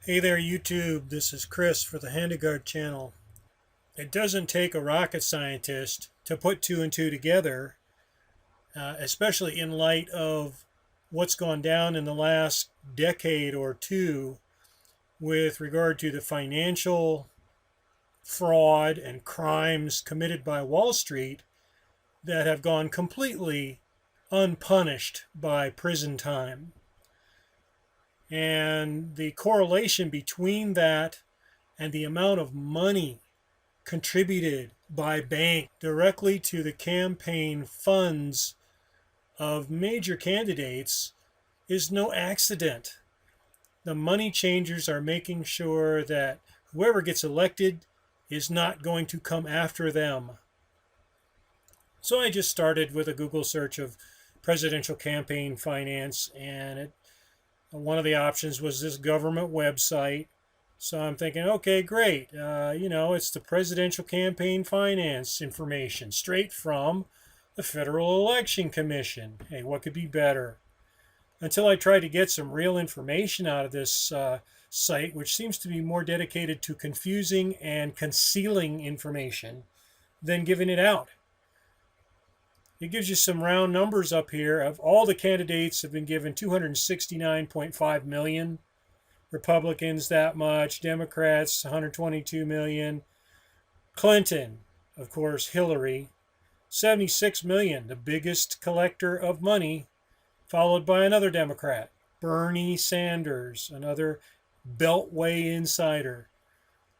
Hey there, YouTube. This is Chris for the Handigard channel. It doesn't take a rocket scientist to put two and two together, especially in light of what's gone down in the last decade or two with regard to the financial fraud and crimes committed by Wall Street that have gone completely unpunished by prison time. And the correlation between that and the amount of money contributed by bank directly to the campaign funds of major candidates is no accident. The money changers are making sure that whoever gets elected is not going to come after them. So I just started with a Google search of presidential campaign finance, and one of the options was this government website. So I'm thinking, okay, great. It's the presidential campaign finance information straight from the Federal Election Commission. Hey, what could be better? Until I tried to get some real information out of this site, which seems to be more dedicated to confusing and concealing information than giving it out. It gives you some round numbers up here of all the candidates have been given 269.5 million. Republicans that much, Democrats 122 million. Clinton, of course, Hillary, 76 million, the biggest collector of money, followed by another Democrat, Bernie Sanders, another Beltway insider.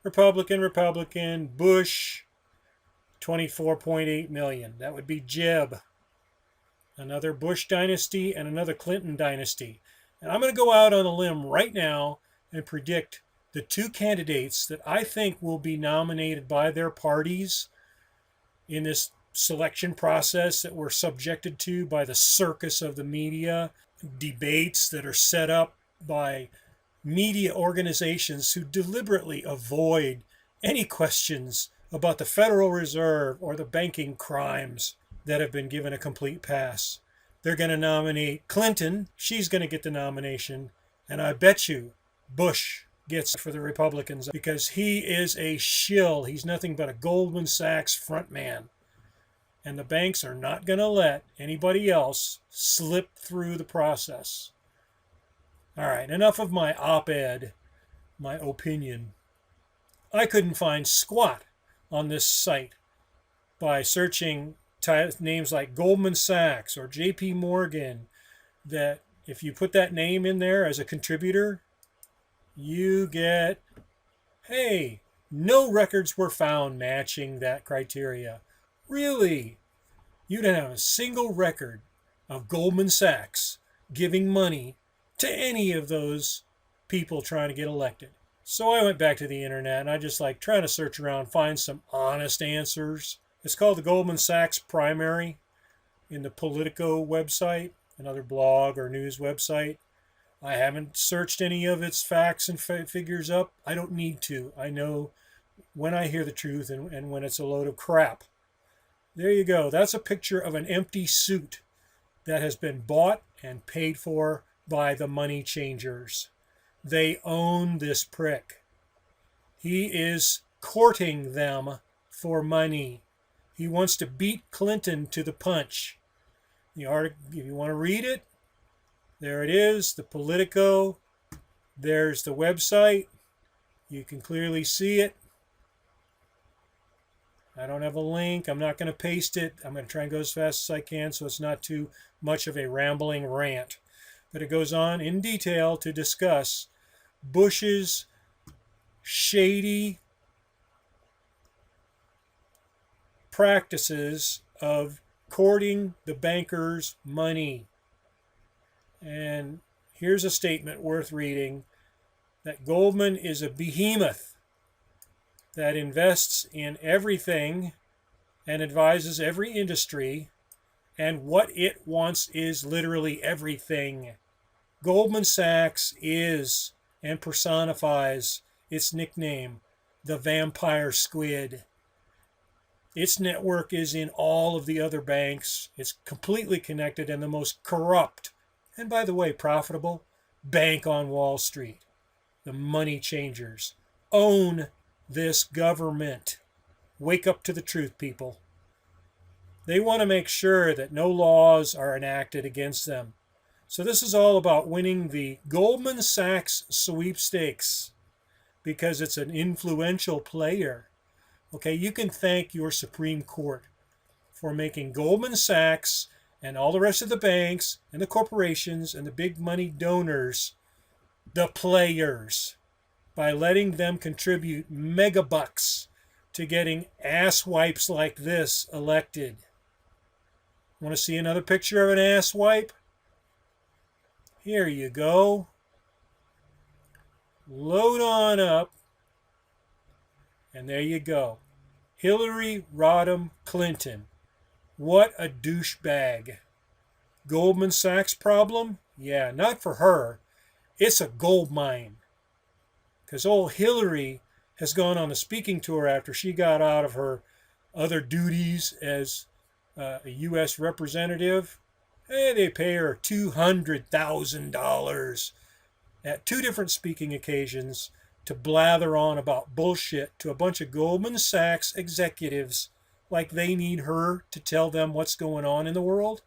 Republican, Bush, 24.8 million. That would be Jeb, another Bush dynasty and another Clinton dynasty. And I'm going to go out on a limb right now and predict the two candidates that I think will be nominated by their parties in this selection process that we're subjected to by the circus of the media, debates that are set up by media organizations who deliberately avoid any questions about the Federal Reserve or the banking crimes that have been given a complete pass. They're going to nominate Clinton. She's going to get the nomination. And I bet you Bush gets for the Republicans because he is a shill. He's nothing but a Goldman Sachs frontman. And the banks are not going to let anybody else slip through the process. All right, enough of my op-ed, my opinion. I couldn't find squat on this site by searching names like Goldman Sachs or JP Morgan, that if you put that name in there as a contributor, you get, hey, no records were found matching that criteria. Really? You don't have a single record of Goldman Sachs giving money to any of those people trying to get elected. So I went back to the internet and I just trying to search around, find some honest answers. It's called the Goldman Sachs Primary in the Politico website, another blog or news website. I haven't searched any of its facts and figures up. I don't need to. I know when I hear the truth and when it's a load of crap. There you go. That's a picture of an empty suit that has been bought and paid for by the money changers. They own this prick. He is courting them for money. He wants to beat Clinton to the punch. The article, if you want to read it, there it is, the Politico. There's the website. You can clearly see it. I don't have a link. I'm not going to paste it. I'm going to try and go as fast as I can so it's not too much of a rambling rant. But it goes on in detail to discuss Bush's shady practices of courting the bankers' money. And here's a statement worth reading, that Goldman is a behemoth that invests in everything and advises every industry, and what it wants is literally everything. Goldman Sachs is and personifies its nickname, the vampire squid. Its network is in all of the other banks. It's completely connected and the most corrupt, and by the way, profitable, bank on Wall Street. The money changers own this government. Wake up to the truth, people. They want to make sure that no laws are enacted against them. So this is all about winning the Goldman Sachs sweepstakes because it's an influential player. Okay, you can thank your Supreme Court for making Goldman Sachs and all the rest of the banks and the corporations and the big money donors the players by letting them contribute mega bucks to getting ass wipes like this elected. Want to see another picture of an ass wipe? Here you go. Load on up. And there you go. Hillary Rodham Clinton. What a douchebag. Goldman Sachs problem? Yeah, not for her. It's a gold mine. Because old Hillary has gone on a speaking tour after she got out of her other duties as a U.S. representative. Hey, they pay her $200,000 at 2 different speaking occasions to blather on about bullshit to a bunch of Goldman Sachs executives like they need her to tell them what's going on in the world.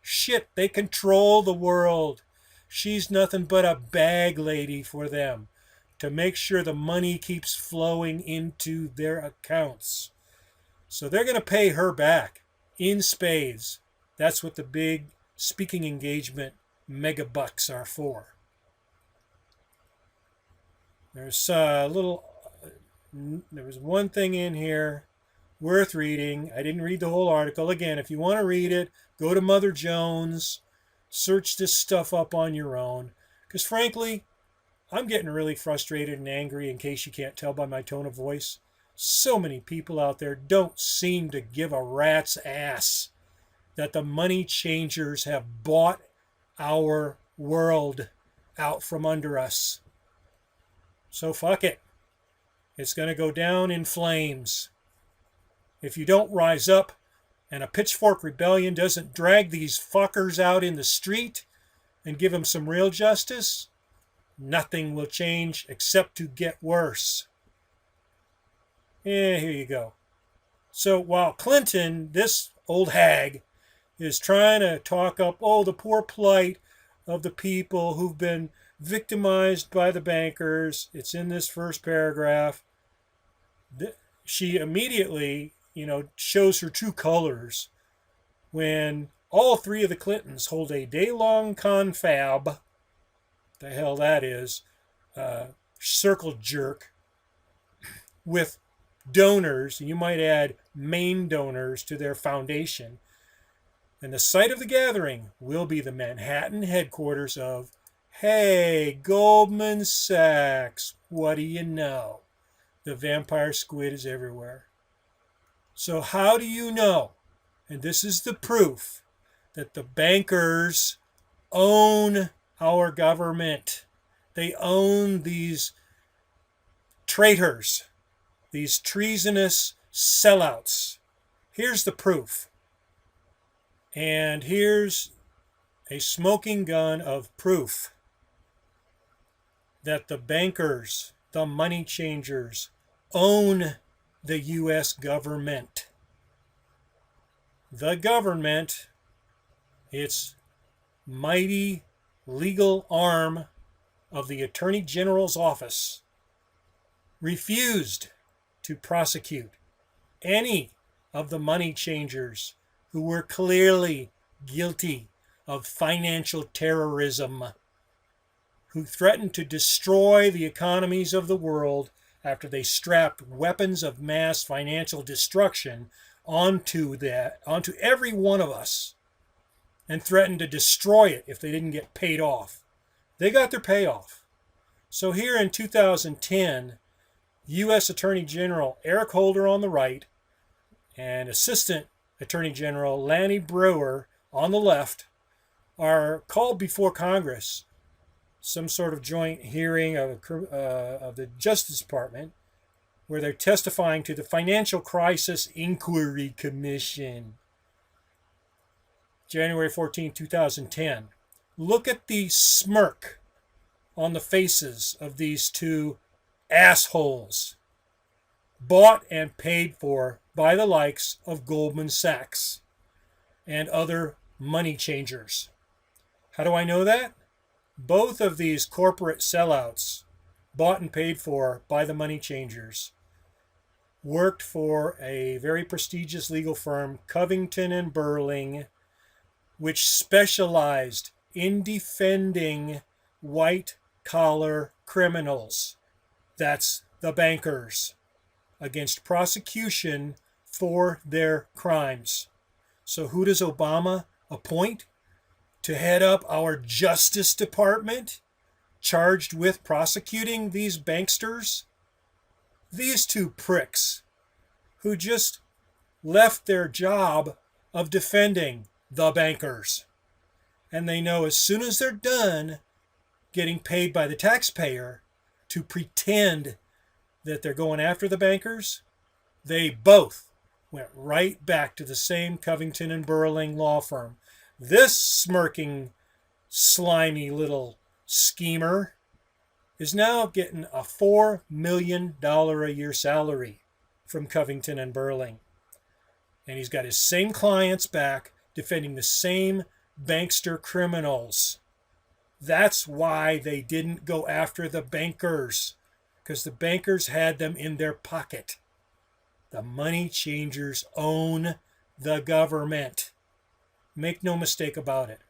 Shit, they control the world. She's nothing but a bag lady for them to make sure the money keeps flowing into their accounts. So they're going to pay her back in spades. That's what the big speaking engagement mega bucks are for. There's there was one thing in here worth reading. I didn't read the whole article. Again, if you want to read it, go to Mother Jones, search this stuff up on your own. Because frankly, I'm getting really frustrated and angry, in case you can't tell by my tone of voice. So many people out there don't seem to give a rat's ass that the money changers have bought our world out from under us. So fuck it. It's going to go down in flames. If you don't rise up and a Pitchfork Rebellion doesn't drag these fuckers out in the street and give them some real justice, nothing will change except to get worse. Yeah, here you go. So while Clinton, this old hag, is trying to talk up, the poor plight of the people who've been victimized by the bankers. It's in this first paragraph. She immediately, shows her true colors when all 3 of the Clintons hold a day-long confab. The hell that is. Circle jerk with donors, and you might add main donors to their foundation. And the site of the gathering will be the Manhattan headquarters of, hey, Goldman Sachs, what do you know? The vampire squid is everywhere. So how do you know, and this is the proof, that the bankers own our government? They own these traitors, these treasonous sellouts. Here's the proof. And here's a smoking gun of proof that the bankers, the money changers, own the U.S. government. The government, its mighty legal arm of the Attorney General's office, refused to prosecute any of the money changers who were clearly guilty of financial terrorism, who threatened to destroy the economies of the world after they strapped weapons of mass financial destruction onto every one of us and threatened to destroy it if they didn't get paid off. They got their payoff. So here in 2010, U.S. Attorney General Eric Holder on the right and Assistant Attorney General Lanny Brewer on the left are called before Congress, some sort of joint hearing of the Justice Department, where they're testifying to the Financial Crisis Inquiry Commission. January 14, 2010. Look at the smirk on the faces of these two assholes, bought and paid for by the likes of Goldman Sachs and other money changers. How do I know that? Both of these corporate sellouts, bought and paid for by the money changers, worked for a very prestigious legal firm, Covington and Burling, which specialized in defending white-collar criminals. That's the bankers, against prosecution for their crimes. So who does Obama appoint to head up our Justice Department, charged with prosecuting these banksters? These two pricks who just left their job of defending the bankers. And they know as soon as they're done getting paid by the taxpayer to pretend that they're going after the bankers, they both went right back to the same Covington and Burling law firm. This smirking, slimy little schemer is now getting a $4 million a year salary from Covington and Burling. And he's got his same clients back defending the same bankster criminals. That's why they didn't go after the bankers, because the bankers had them in their pocket. The money changers own the government. Make no mistake about it.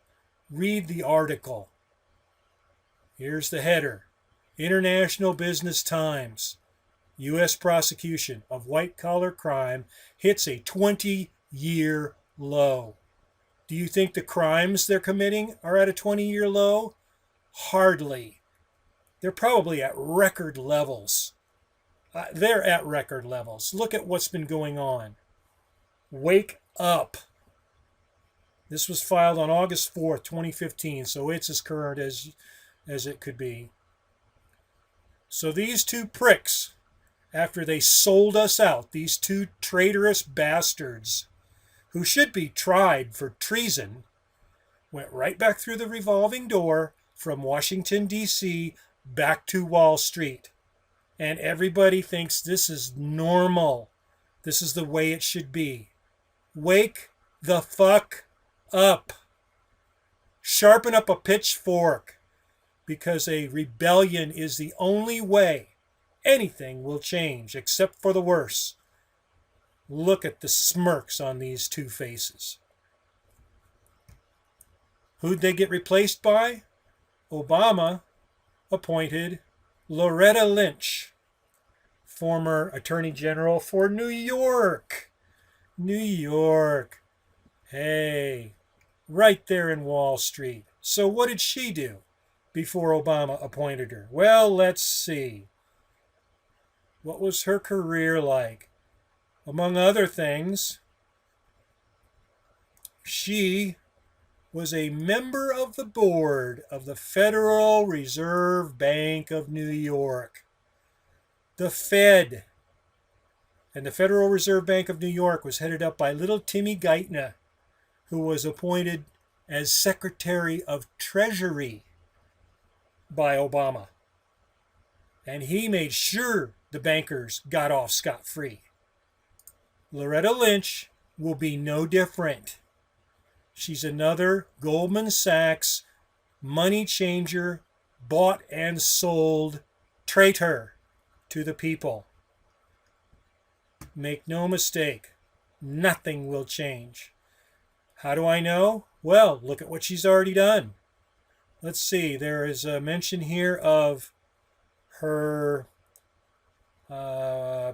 Read the article. Here's the header. International Business Times. U.S. prosecution of white-collar crime hits a 20-year low. Do you think the crimes they're committing are at a 20-year low? Hardly. They're probably at record levels. They're at record levels. Look at what's been going on. Wake up. This was filed on August 4th, 2015, so it's as current as it could be. So these two pricks, after they sold us out, these two traitorous bastards, who should be tried for treason, went right back through the revolving door from Washington, D.C., back to Wall Street. And everybody thinks this is normal. This is the way it should be. Wake the fuck up. Sharpen up a pitchfork, because a rebellion is the only way anything will change, except for the worse. Look at the smirks on these two faces. Who'd they get replaced by? Obama appointed Loretta Lynch, former Attorney General for New York. New York. Hey, right there in Wall Street. So what did she do before Obama appointed her? Well, let's see. What was her career like? Among other things, she was a member of the board of the Federal Reserve Bank of New York. The Fed. And the Federal Reserve Bank of New York was headed up by little Timmy Geithner, who was appointed as Secretary of Treasury by Obama. And he made sure the bankers got off scot-free. Loretta Lynch will be no different. She's another Goldman Sachs money changer, bought and sold traitor to the people. Make no mistake, nothing will change. How do I know? Well, look at what she's already done. Let's see, there is a mention here of her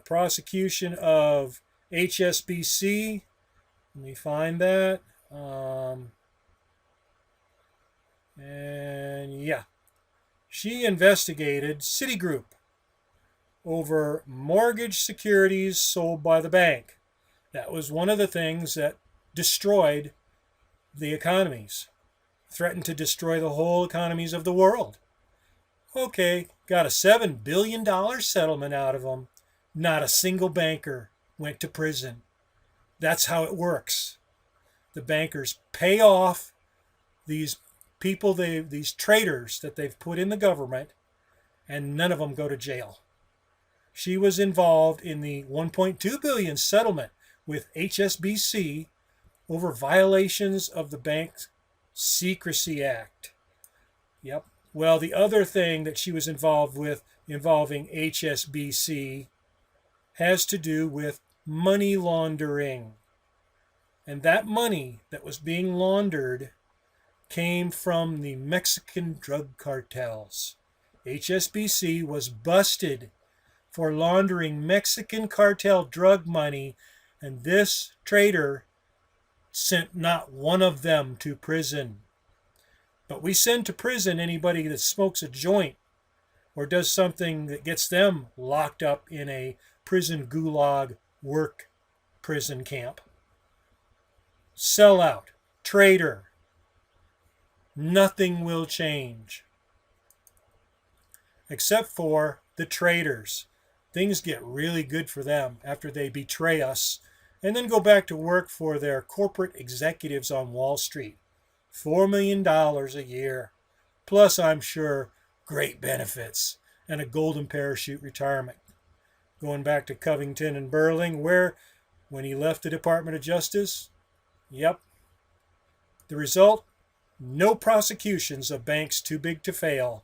prosecution of HSBC. Let me find that. And yeah, she investigated Citigroup over mortgage securities sold by the bank. That was one of the things that destroyed the economies, threatened to destroy the whole economies of the world. Okay, got a $7 billion settlement out of them. Not a single banker went to prison. That's how it works. The bankers pay off these people, these traitors that they've put in the government, and none of them go to jail. She was involved in the 1.2 billion settlement with HSBC over violations of the Bank Secrecy Act. Yep. Well, the other thing that she was involved with involving HSBC has to do with money laundering. And that money that was being laundered came from the Mexican drug cartels. HSBC was busted for laundering Mexican cartel drug money, and this traitor sent not one of them to prison. But we send to prison anybody that smokes a joint or does something that gets them locked up in a prison gulag work prison camp. Sellout, traitor. Nothing will change. Except for the traitors. Things get really good for them after they betray us and then go back to work for their corporate executives on Wall Street. $4 million a year. Plus, I'm sure, great benefits and a golden parachute retirement. Going back to Covington and Burling, where, when he left the Department of Justice, yep. The result? No prosecutions of banks too big to fail,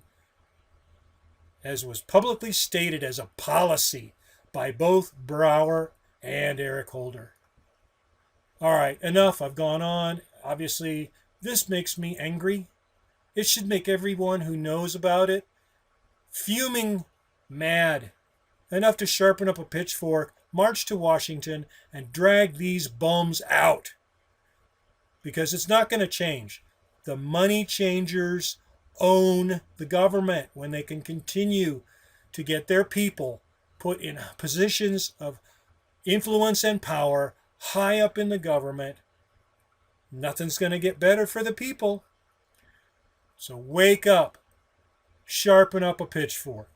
as was publicly stated as a policy by both Brower and Eric Holder. All right, enough. I've gone on. Obviously, this makes me angry. It should make everyone who knows about it fuming mad. Enough to sharpen up a pitchfork, march to Washington, and drag these bums out. Because it's not going to change. The money changers own the government when they can continue to get their people put in positions of influence and power high up in the government. Nothing's going to get better for the people. So wake up, sharpen up a pitchfork.